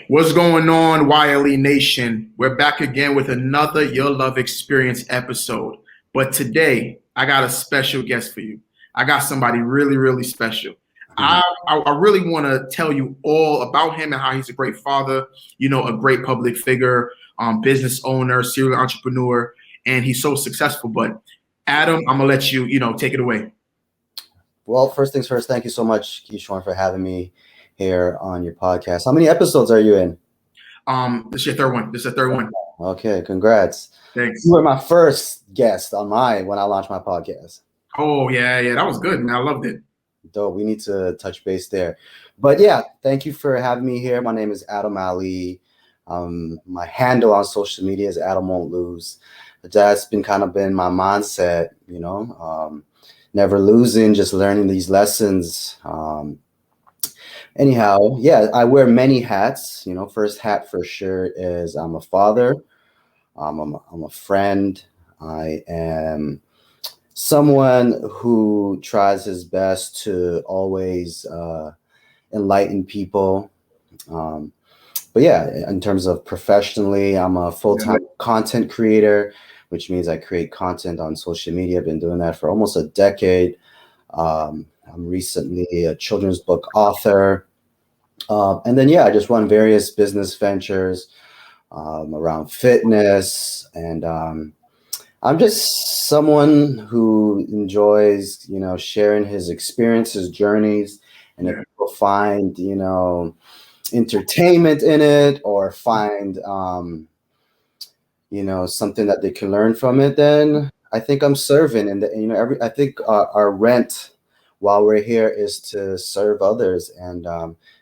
What's going on, Wiley Nation? We're back again with another Your Love Experience episode. But today, I got a special guest for you. I got somebody really, really special. I really want to tell you all about him and how he's a great father, a great public figure, business owner, serial entrepreneur, and he's so successful. But Adam, I'm going to let you, take it away. Well, first things first, thank you so much, Keishorne, for having me here on your podcast. How many episodes are you in? This is your third one. This is the third one. Okay, congrats. Thanks. You were my first guest on when I launched my podcast. Oh, yeah, that was good, man. I loved it. Dope. We need to touch base there. But yeah, thank you for having me here. My name is Adam Ali. My handle on social media is Adam Won't Lose. That's been my mindset, never losing, just learning these lessons. Anyhow, yeah, I wear many hats. First hat for sure is I'm a father. I'm a friend. I am someone who tries his best to always enlighten people. But yeah, in terms of professionally, I'm a full-time content creator, which means I create content on social media. I've been doing that for almost a decade. I'm recently a children's book author. And then, I just run various business ventures around fitness. And I'm just someone who enjoys, sharing his experiences, journeys. And if people find, entertainment in it or find, something that they can learn from it, then I think I'm serving. And, I think our rent while we're here is to serve others. And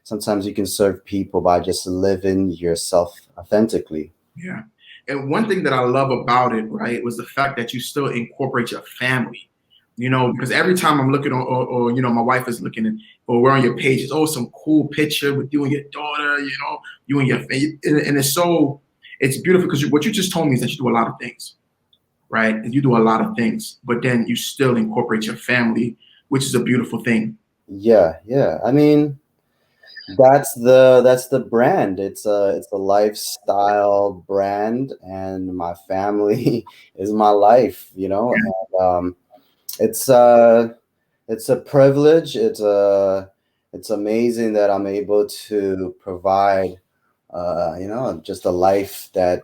sometimes you can serve people by just living yourself authentically. Yeah. And one thing that I love about it, right, was the fact that you still incorporate your family, because every time I'm looking or my wife is looking or we're on your page, it's always some cool picture with you and your daughter, you and your family. And it's beautiful because what you just told me is that you do a lot of things, right? And you do a lot of things, but then you still incorporate your family, which is a beautiful thing. Yeah. I mean, that's the brand. It's a lifestyle brand, and my family is my life, And, it's a privilege. It's amazing that I'm able to provide just a life that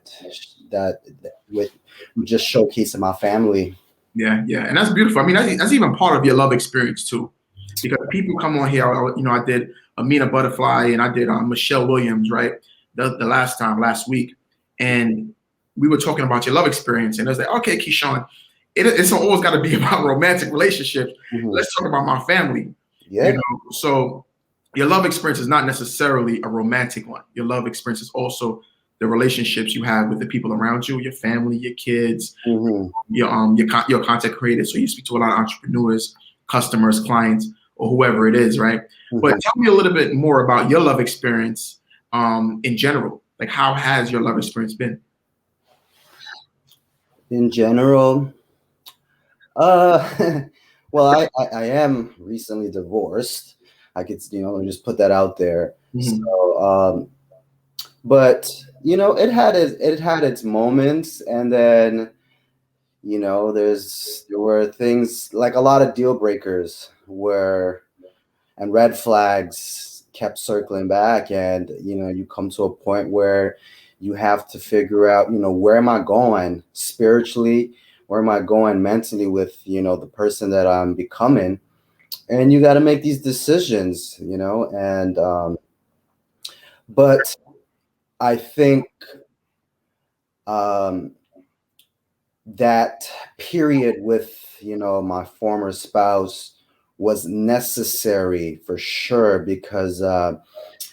with just showcasing my family. Yeah, and that's beautiful. I mean, that's even part of your love experience too, because people come on here. I did Amina Butterfly and I did Michelle Williams, right? The last week, and we were talking about your love experience, and I was like, okay, Keishorne, it's always got to be about romantic relationships. Mm-hmm. Let's talk about my family. Yeah. So your love experience is not necessarily a romantic one. Your love experience is also the relationships you have with the people around you, your family, your kids, mm-hmm. your content creators. So you speak to a lot of entrepreneurs, customers, clients, or whoever it is, right? Mm-hmm. But tell me a little bit more about your love experience in general. Like, how has your love experience been? In general, well, I am recently divorced. I could, just put that out there. Mm-hmm. So, but it had its moments, and then there were things like a lot of deal breakers and red flags kept circling back, and you come to a point where you have to figure out where am I going spiritually, where am I going mentally with the person that I'm becoming, and you got to make these decisions, and but I think that period with my former spouse was necessary for sure, because I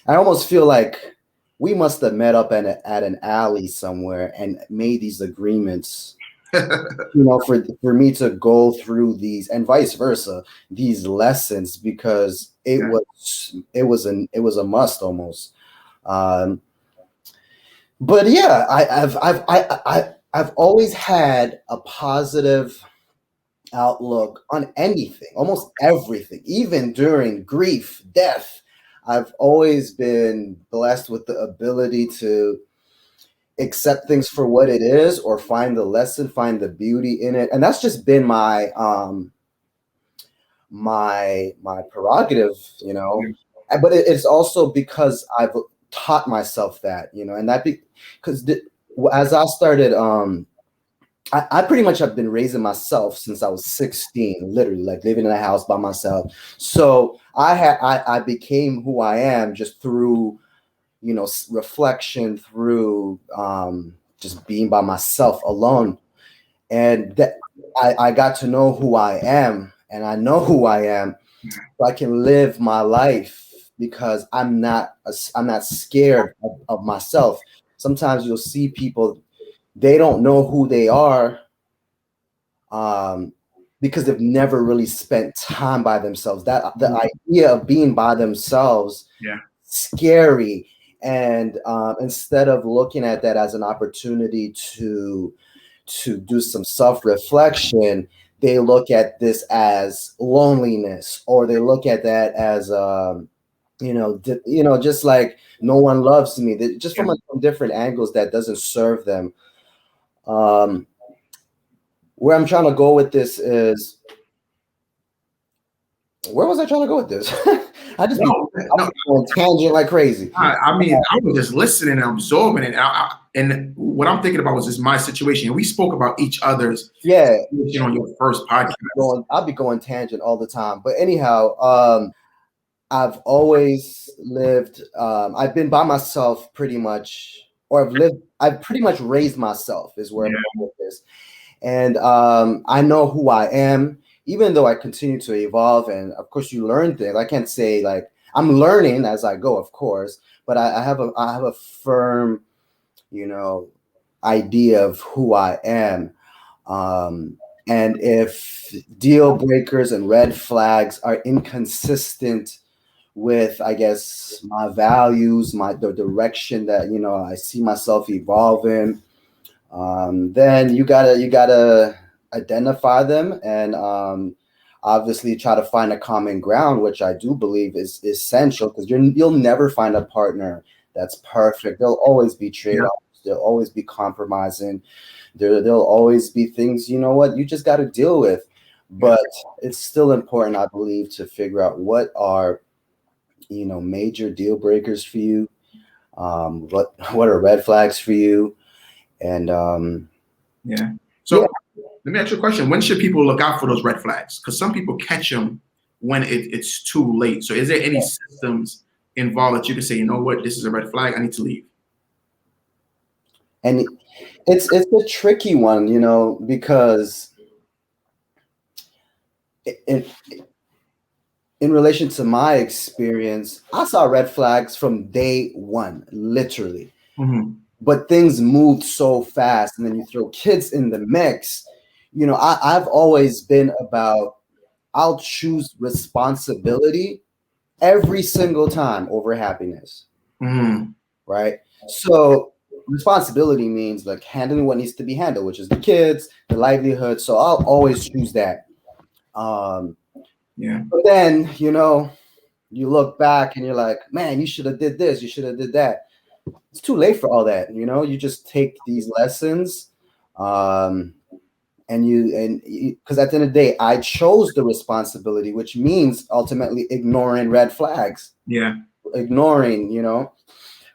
almost feel like we must have met up at an alley somewhere and made these agreements for me to go through these, and vice versa, these lessons, because it was a must almost. But yeah, I've always had a positive outlook on anything, almost everything, even during grief, death. I've always been blessed with the ability to accept things for what it is, or find the lesson, find the beauty in it. And that's just been my prerogative, you know. But it's also because I've taught myself that, you know, and that because as I started, I pretty much have been raising myself since I was 16, literally, like living in a house by myself. So I became who I am just through, you know, reflection, through just being by myself alone. And that I got to know who I am, and I know who I am, so I can live my life because I'm not scared of myself. Sometimes you'll see people, they don't know who they are, because they've never really spent time by themselves. That the idea of being by themselves, scary. And instead of looking at that as an opportunity to do some self-reflection, they look at this as loneliness, or they look at that as just like no one loves me. Just from different angles that doesn't serve them. Where I'm trying to go with this is, where was I trying to go with this? I was going tangent like crazy. I mean, I was just listening and absorbing it. And what I'm thinking about was just my situation. We spoke about each other's situation on your first podcast. I'll be going tangent all the time. But anyhow, I've always lived, I've been by myself pretty much, or I've pretty much raised myself is where I'm going with this. And I know who I am, even though I continue to evolve. And of course, you learn things. I can't say like I'm learning as I go, of course, but I have a firm, you know, idea of who I am. And if deal breakers and red flags are inconsistent with, I guess, my values, the direction that, you know, I see myself evolving, then you gotta identify them, and obviously try to find a common ground, which I do believe is essential, because you'll never find a partner that's perfect. There'll always be trade-offs. There'll always be compromising. There'll always be things, you know what, you just got to deal with. But it's still important, I believe, to figure out what are, you know, major deal breakers for you. What are red flags for you? And so let me ask you a question. When should people look out for those red flags? Because some people catch them when it's too late. So is there any systems involved that you can say, you know what, this is a red flag, I need to leave? And it's a tricky one, you know, because in relation to my experience, I saw red flags from day one, literally. Mm-hmm. But things moved so fast, and then you throw kids in the mix. You know, I've always been about, I'll choose responsibility every single time over happiness. Mm-hmm. Right? So responsibility means like handling what needs to be handled, which is the kids, the livelihood. So I'll always choose that. But then, you know, you look back and you're like, man, you should have did this, you should have did that. It's too late for all that, you know. You just take these lessons, and because at the end of the day, I chose the responsibility, which means ultimately ignoring red flags. Ignoring, you know.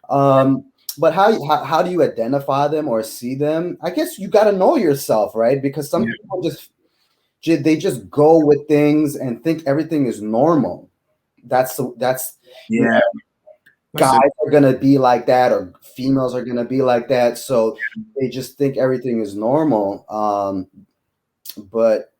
But how do you identify them or see them? I guess you got to know yourself, right? Because some people just go with things and think everything is normal. That's you know, guys are gonna be like that, or females are gonna be like that, so they just think everything is normal. But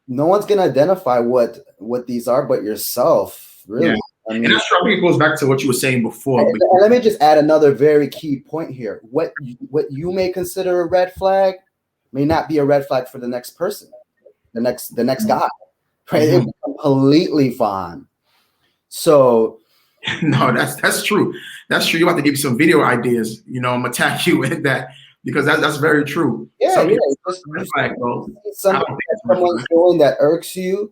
no one's gonna identify what these are but yourself, really. I mean, and that's true. I think it goes back to what you were saying before. And let me just add another very key point here. What you may consider a red flag may not be a red flag for the next person, the next guy. Right? Mm-hmm. It's completely fine. So no, that's true. That's true. You have to give you some video ideas, you know, attack you with that, because that's very true. Someone's doing that irks you,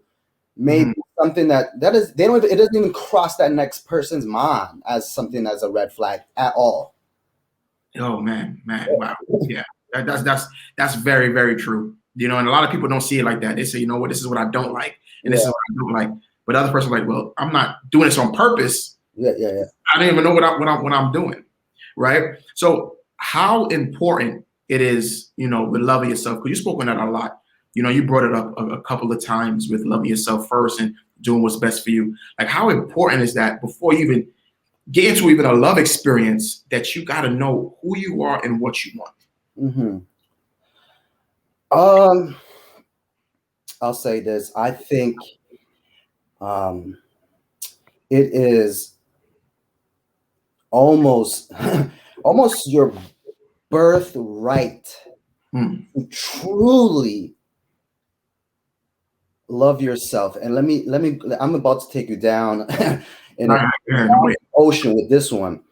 maybe something that is they don't even, it doesn't even cross that next person's mind as something as a red flag at all. Oh man, wow, yeah, that's very, very true. You know, and a lot of people don't see it like that. They say, you know what, this is what I don't like, and this is what I don't like. But the other person like, well, I'm not doing this on purpose. Yeah. I don't even know what I'm doing, right? So how important it is, you know, with loving yourself, because you spoke on that a lot. You know, you brought it up a couple of times with loving yourself first and doing what's best for you. Like, how important is that before you even get into even a love experience, that you got to know who you are and what you want? I'll say this. I think it is almost your birthright to truly love yourself. And let me I'm about to take you down in an ocean with this one.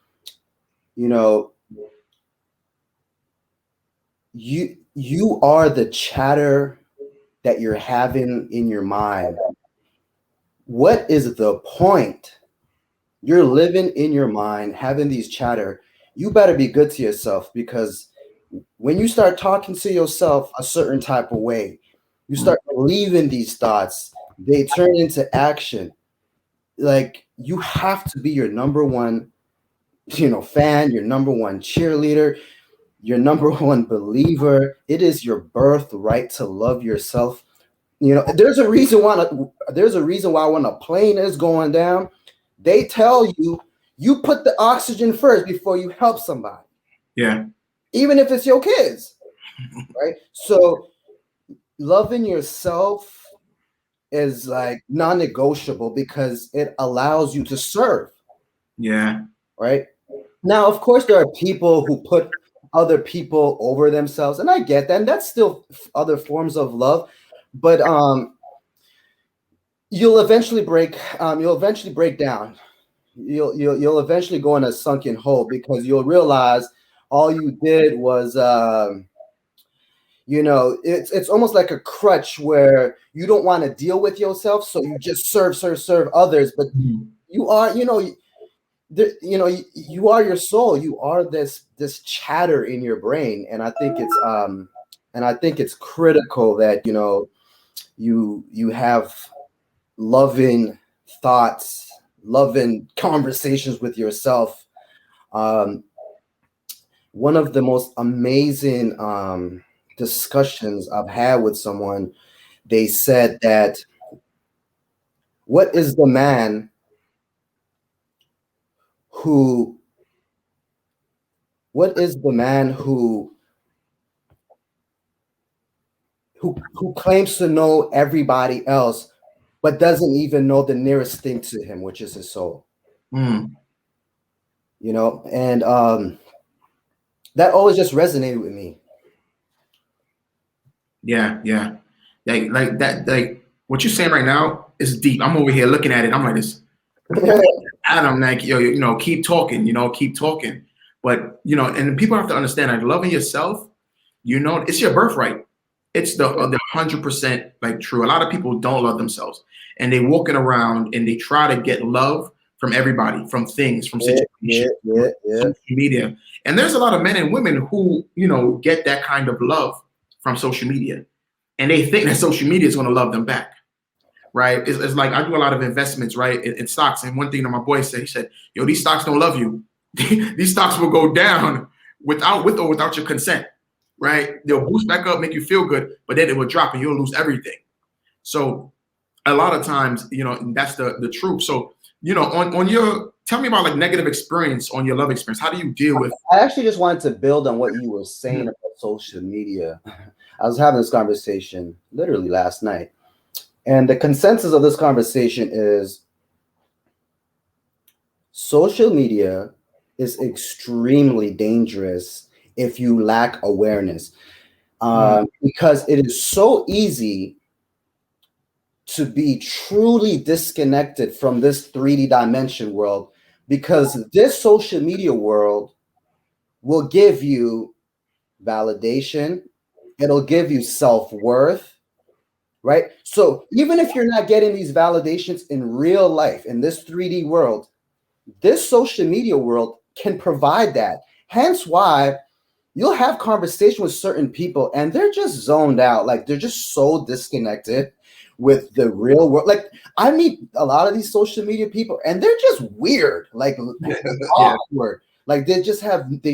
You know, you are the chatter that you're having in your mind. What is the point? You're living in your mind, having these chatter. You better be good to yourself, because when you start talking to yourself a certain type of way, you start believing these thoughts, they turn into action. Like, you have to be your number one, fan, your number one cheerleader, your number one believer. It is your birthright to love yourself. There's a reason why when a plane is going down, they tell you put the oxygen first before you help somebody. Yeah. Even if it's your kids, right? So loving yourself is like non-negotiable, because it allows you to serve. Yeah. Right. Now, of course, there are people who put other people over themselves, and I get that, and that's still other forms of love. But you'll eventually break down. You'll eventually go in a sunken hole, because you'll realize all you did was it's almost like a crutch where you don't want to deal with yourself, so you just serve others. But you are, you are your soul. You are this chatter in your brain, and I think it's critical that you have loving thoughts, loving conversations with yourself. One of the most amazing discussions I've had with someone, they said that, what is the man who claims to know everybody else, but doesn't even know the nearest thing to him, which is his soul? And that always just resonated with me. Yeah. Like that. Like what you're saying right now is deep. I'm over here looking at it. I'm like this. Adam, like, keep talking. Keep talking. But and people have to understand, like, loving yourself, it's your birthright. It's the 100% like true. A lot of people don't love themselves, and they walking around and they try to get love from everybody, from things, from situations, social media. And there's a lot of men and women who, get that kind of love from social media, and they think that social media is going to love them back. Right. It's like, I do a lot of investments, right, in stocks. And one thing that my boy said, he said, yo, these stocks don't love you. These stocks will go down with or without your consent. Right. They'll boost back up, make you feel good, but then it will drop and you'll lose everything. So a lot of times, that's the truth. So, on your, tell me about like negative experience on your love experience. How do you deal with? I actually just wanted to build on what you were saying about social media. I was having this conversation literally last night, and the consensus of this conversation is social media is extremely dangerous if you lack awareness, because it is so easy to be truly disconnected from this 3D dimension world, because this social media world will give you validation. It'll give you self-worth, right? So even if you're not getting these validations in real life, in this 3D world, this social media world can provide that. Hence why you'll have conversation with certain people and they're just zoned out. Like they're just so disconnected with the real world. Like I meet a lot of these social media people and they're just weird, like Yeah. awkward. Like they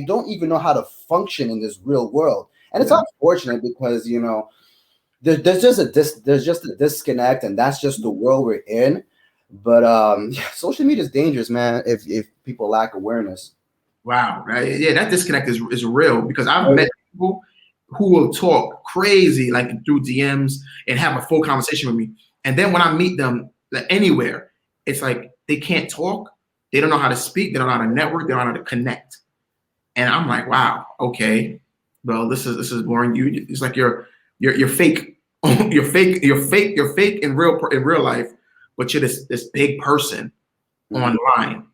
don't even know how to function in this real world. And it's Yeah. unfortunate because, you know, there's just a disconnect, and that's just the world we're in. But yeah, social media is dangerous, man, if people lack awareness. Wow. Right. Yeah, that disconnect is real because I've met people who will talk crazy like through DMs and have a full conversation with me. And then when I meet them like, anywhere, it's like they can't talk. They don't know how to speak. They don't know how to network. They don't know how to connect. And I'm like, wow, okay. Well, this is boring. It's like you're fake. You're fake in real life, but you're this big person online,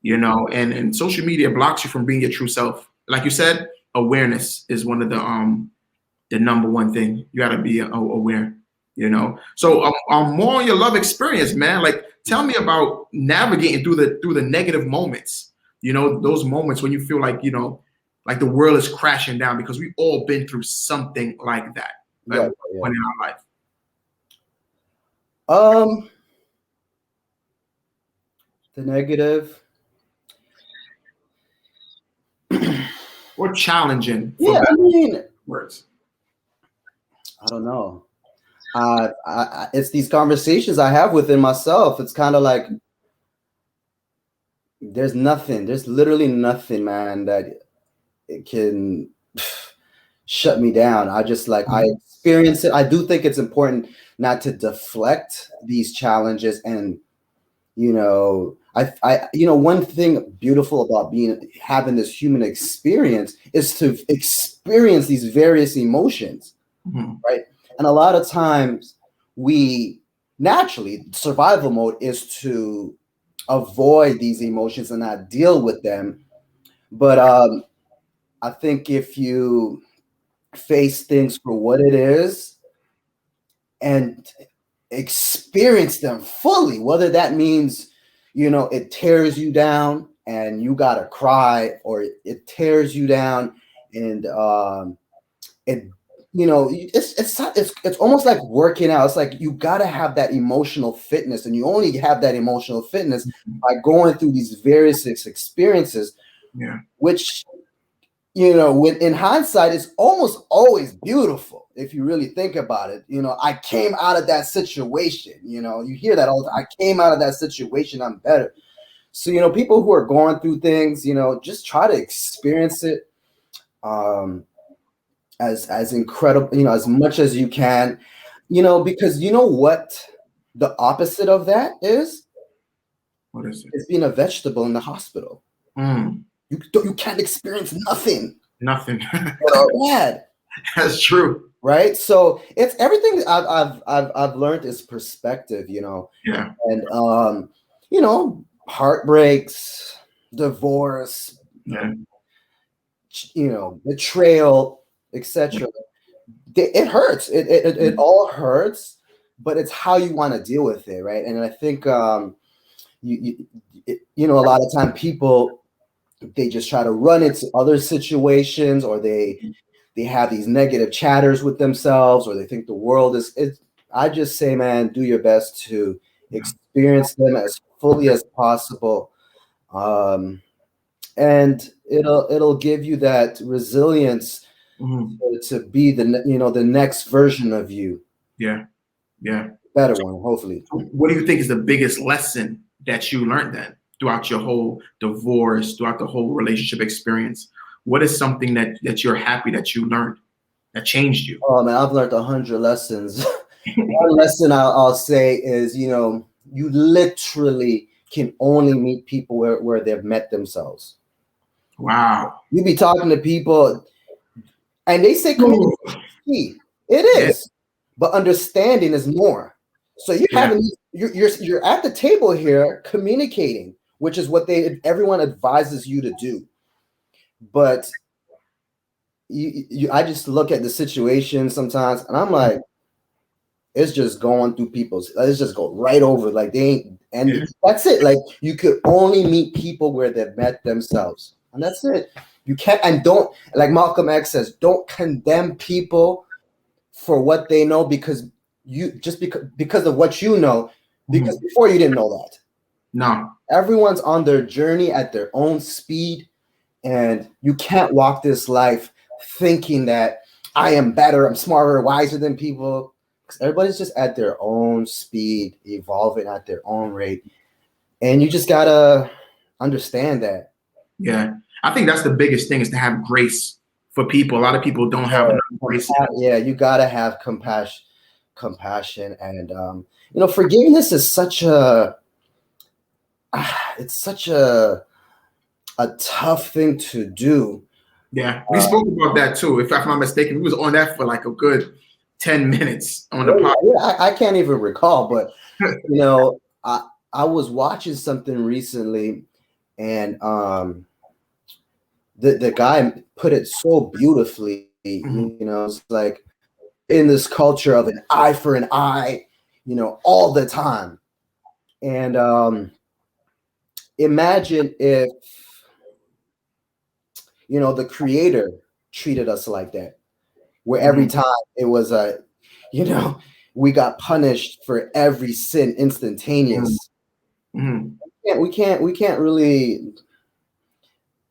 you know, and social media blocks you from being your true self. Like you said, awareness is one of the number one thing. You got to be aware, you know. So more on your love experience, man. Like tell me about navigating through the negative moments, you know, those moments when you feel like, you know, like the world is crashing down, because we've all been through something like that at Yeah, one point in our life. The negative. Or challenging for Yeah, I better mean, words. I don't know. It's these conversations I have within myself. It's kind of like there's literally nothing, man, that it can shut me down. I just like I experience it. I do think it's important not to deflect these challenges, and you know, one thing beautiful about having this human experience is to experience these various emotions, right? And a lot of times we naturally survival mode is to avoid these emotions and not deal with them. But I think if you face things for what it is and experience them fully, whether that means, you know, it tears you down and you gotta cry, or it tears you down and it, you know, it's almost like working out. It's like you gotta have that emotional fitness, and you only have that emotional fitness by going through these various experiences, Yeah. which, you know, when in hindsight, it's almost always beautiful if you really think about it. You know, I came out of that situation. You know, you hear that all the time. I came out of that situation. I'm better. So, you know, people who are going through things, you know, just try to experience it as incredible, you know, as much as you can, you know, because you know what the opposite of that is? What is it? It's being a vegetable in the hospital. You can't experience nothing. Nothing. Good or bad. That's true. Right. So it's everything I've learned is perspective, you know. Yeah. And you know, heartbreaks, divorce, Yeah. you know, betrayal, etc. It hurts. It all hurts, but it's how you want to deal with it, right? And I think you know, a lot of time people, they just try to run into other situations, or they have these negative chatters with themselves, or they think the world is it. I just say, man, do your best to experience them as fully as possible, and it'll give you that resilience to be the next version of you. Yeah. Yeah. Better one, hopefully. What do you think is the biggest lesson that you learned then throughout your whole divorce, throughout the whole relationship experience? What is something that you're happy that you learned that changed you? Oh man, I've learned 100 lessons. One lesson I'll say is, you know, you literally can only meet people where they've met themselves. Wow. You be talking to people and they say communication is key. It is, but understanding is more. So you're at the table here communicating, which is what everyone advises you to do. But I just look at the situation sometimes and I'm like, it's just going through people's, let's just go right over, like they ain't, and Yeah. that's it. Like you could only meet people where they've met themselves, and that's it. You can't, and don't, like Malcolm X says, don't condemn people for what they know, because you just because of what you know, because before you didn't know that. No. Everyone's on their journey at their own speed, and you can't walk this life thinking that I am better, I'm smarter, wiser than people. Everybody's just at their own speed, evolving at their own rate. And you just gotta understand that. Yeah. I think that's the biggest thing, is to have grace for people. A lot of people don't have enough grace. Yeah, you gotta have compassion, and forgiveness is such a it's such a tough thing to do. Yeah, we spoke about that too. If I'm not mistaken, we was on that for like a good 10 minutes on the podcast. Yeah, I can't even recall, but I was watching something recently, and the guy put it so beautifully. It's like in this culture of an eye for an eye, all the time. And imagine if the creator treated us like that, where every time it was we got punished for every sin instantaneous. We can't really,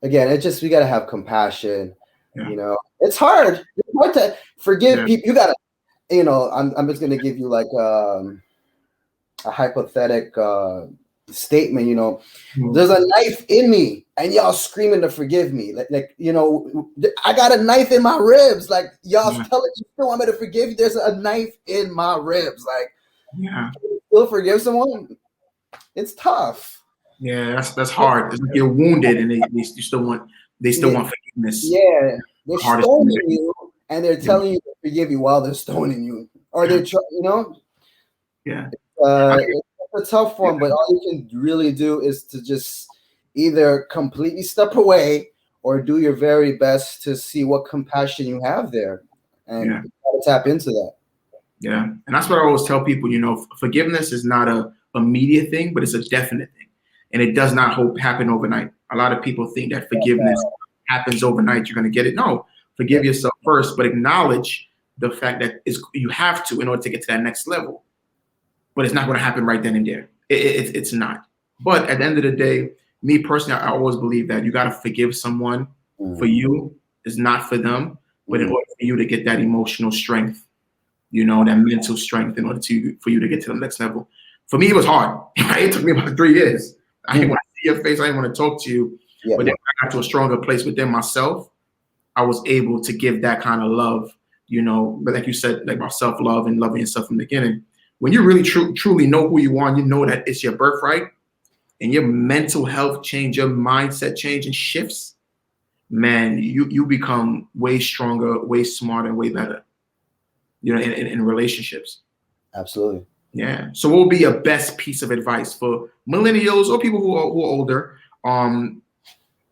again, it's just, we got to have compassion. It's hard to forgive people. You gotta, I'm just gonna give you like a hypothetical statement. There's a knife in me and y'all screaming to forgive me, like I got a knife in my ribs, like y'all telling you still want me to forgive you. There's a knife in my ribs, like still forgive someone. It's tough. Yeah, that's hard. It's like you're wounded and they still want forgiveness. Yeah, they're stoning you and they're telling you to forgive you while they're stoning you, or they're Yeah. It's a tough one, but all you can really do is to just either completely step away or do your very best to see what compassion you have there, and tap into that. Yeah, and that's what I always tell people. Forgiveness is not a immediate thing, but it's a definite thing, and it does not happen overnight. A lot of people think that forgiveness happens overnight. You're going to get it. No, forgive yourself first, but acknowledge the fact that you have to in order to get to that next level. But it's not going to happen right then and there. It's not. But at the end of the day, me personally, I always believe that you got to forgive someone for you. It's not for them, but in order for you to get that emotional strength, that mental strength, in order for you to get to the next level. For me, it was hard. It took me about 3 years. I didn't want to see your face. I didn't want to talk to you. But then when I got to a stronger place within myself, I was able to give that kind of love, but like you said, like about self-love and loving yourself from the beginning. When you really truly know who you are, and you know that it's your birthright, and your mental health change, your mindset change and shifts, man, you become way stronger, way smarter, way better, in relationships. Absolutely. Yeah. So what would be your best piece of advice for millennials or people who are older,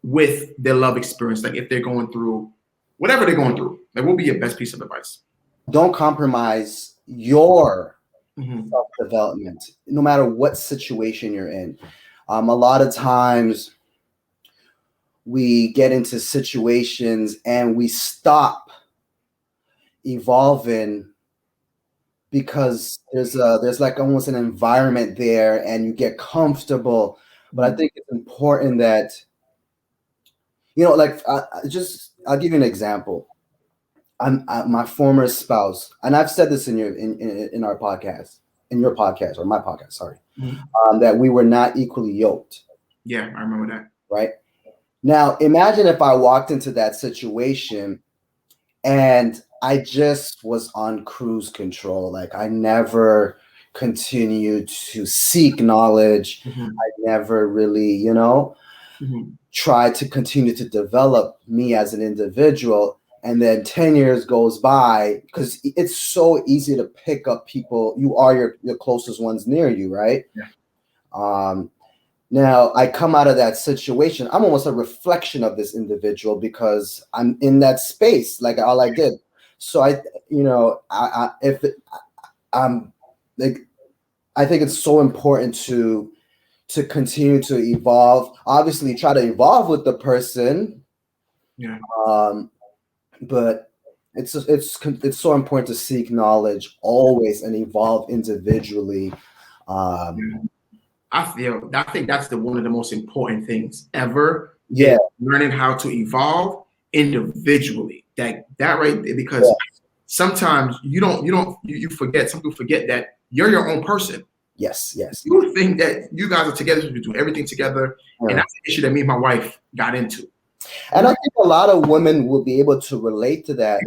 with their love experience? Like if they're going through whatever they're going through, like what would be your best piece of advice? Don't compromise your self-development, no matter what situation you're in. A lot of times we get into situations and we stop evolving because there's like almost an environment there and you get comfortable. But I think it's important that, like I'll give you an example. My former spouse, and I've said this in our podcast, in your podcast or my podcast, sorry, that we were not equally yoked. Yeah, I remember that. Right. Now, imagine if I walked into that situation and I just was on cruise control. Like I never continued to seek knowledge. I never really, tried to continue to develop me as an individual. And then 10 years goes by, because it's so easy to pick up people. You are your closest ones near you, right? Yeah. Now I come out of that situation. I'm almost a reflection of this individual because I'm in that space, like all I did. So like I think it's so important to continue to evolve. Obviously, try to evolve with the person. Yeah. But it's so important to seek knowledge always and evolve individually. Yeah. I think that's one of the most important things ever. Yeah. Is learning how to evolve individually. That right, because Yeah. sometimes you forget. Some people forget that you're your own person. Yes. You think that you guys are together, you do everything together, and that's the issue that me and my wife got into. And I think a lot of women will be able to relate to that,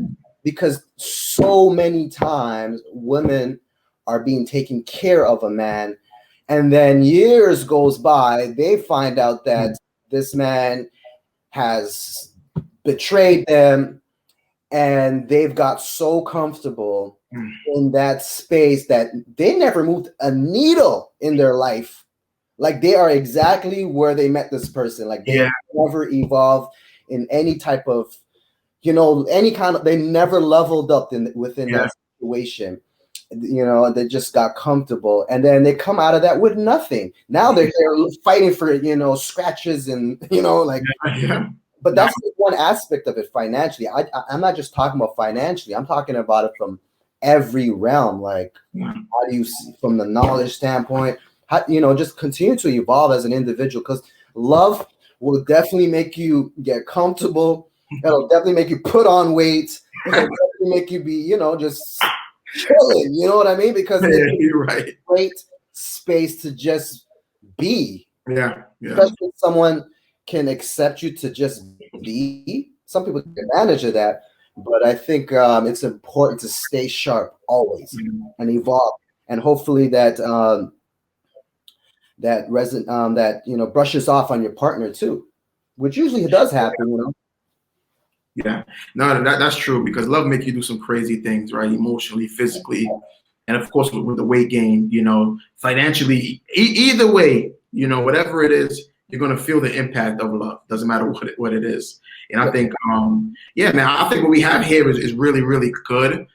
because so many times women are being taken care of a man, and then years goes by, they find out that this man has betrayed them, and they've got so comfortable in that space that they never moved a needle in their life. Like they are exactly where they met this person. Like they never evolved in any type of, any kind of, they never leveled up within that situation. They just got comfortable, and then they come out of that with nothing. Now they're fighting for, scratches and, but that's one aspect of it financially. I'm not just talking about financially. I'm talking about it from every realm. Like, how do you see from the knowledge standpoint? How, just continue to evolve as an individual, because love will definitely make you get comfortable. It'll definitely make you put on weight. It'll definitely make you be, just chilling. You know what I mean? Because you're right. It's a great space to just be. Yeah. Especially if someone can accept you to just be. Some people take advantage of that, but I think it's important to stay sharp always and evolve, and hopefully that brushes off on your partner too, which usually does happen. Yeah, no, that's true, because love makes you do some crazy things, right? Emotionally, physically, and of course with the weight gain, financially, either way, whatever it is, you're going to feel the impact of love. Doesn't matter what it is. And I think, man, I think what we have here is really, really good.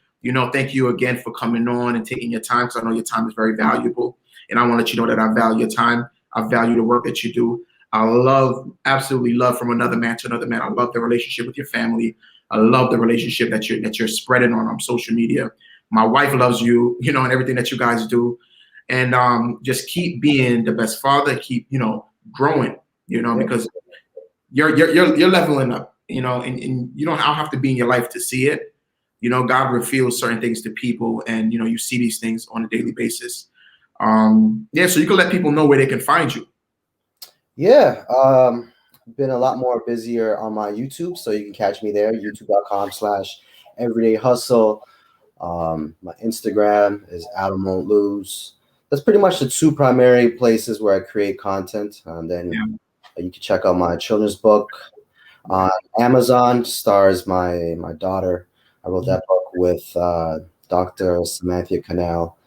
Thank you again for coming on and taking your time, because I know your time is very valuable. And I want to let you know that I value your time. I value the work that you do. I absolutely love from another man to another man. I love the relationship with your family. I love the relationship that you're spreading on social media. My wife loves you, and everything that you guys do. And just keep being the best father. Keep, growing, because you're leveling up, and you don't have to be in your life to see it. God reveals certain things to people, and you see these things on a daily basis. So you can let people know where they can find you. Yeah, been a lot more busier on my YouTube, so you can catch me there, youtube.com/everydayhustle. My Instagram is Adam Won't Lose. That's pretty much the two primary places where I create content. And then you can check out my children's book on Amazon. Stars my daughter. I wrote that book with Dr. Samantha Cannell.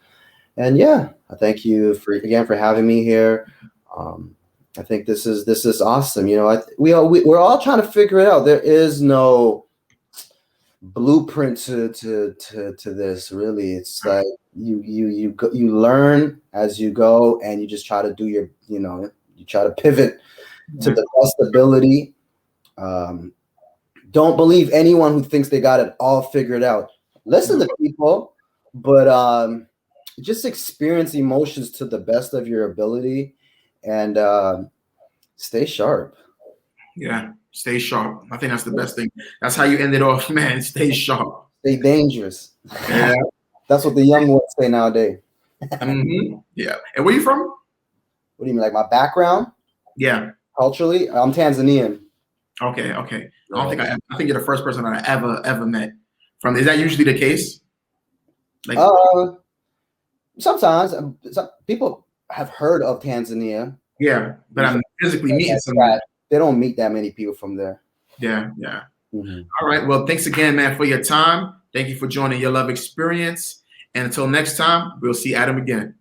And I thank you for having me here. I think this is awesome. We're all trying to figure it out. There is no blueprint to this, really. It's like you learn as you go, and you just try to do you try to pivot to the best ability. Don't believe anyone who thinks they got it all figured out. Listen to people, but just experience emotions to the best of your ability, and stay sharp. Yeah, stay sharp. I think that's the best thing. That's how you end it off, man. Stay sharp. Stay dangerous. Yeah. That's what the young ones say nowadays. Yeah. And where you from? What do you mean, like my background? Yeah. Culturally, I'm Tanzanian. Okay. I think you're the first person I ever met from. Is that usually the case? Like, sometimes some people have heard of Tanzania. Yeah, but I'm physically meeting someone. They don't meet that many people from there. Yeah. All right. Well, thanks again, man, for your time. Thank you for joining Your Love Experience. And until next time, we'll see Adam again.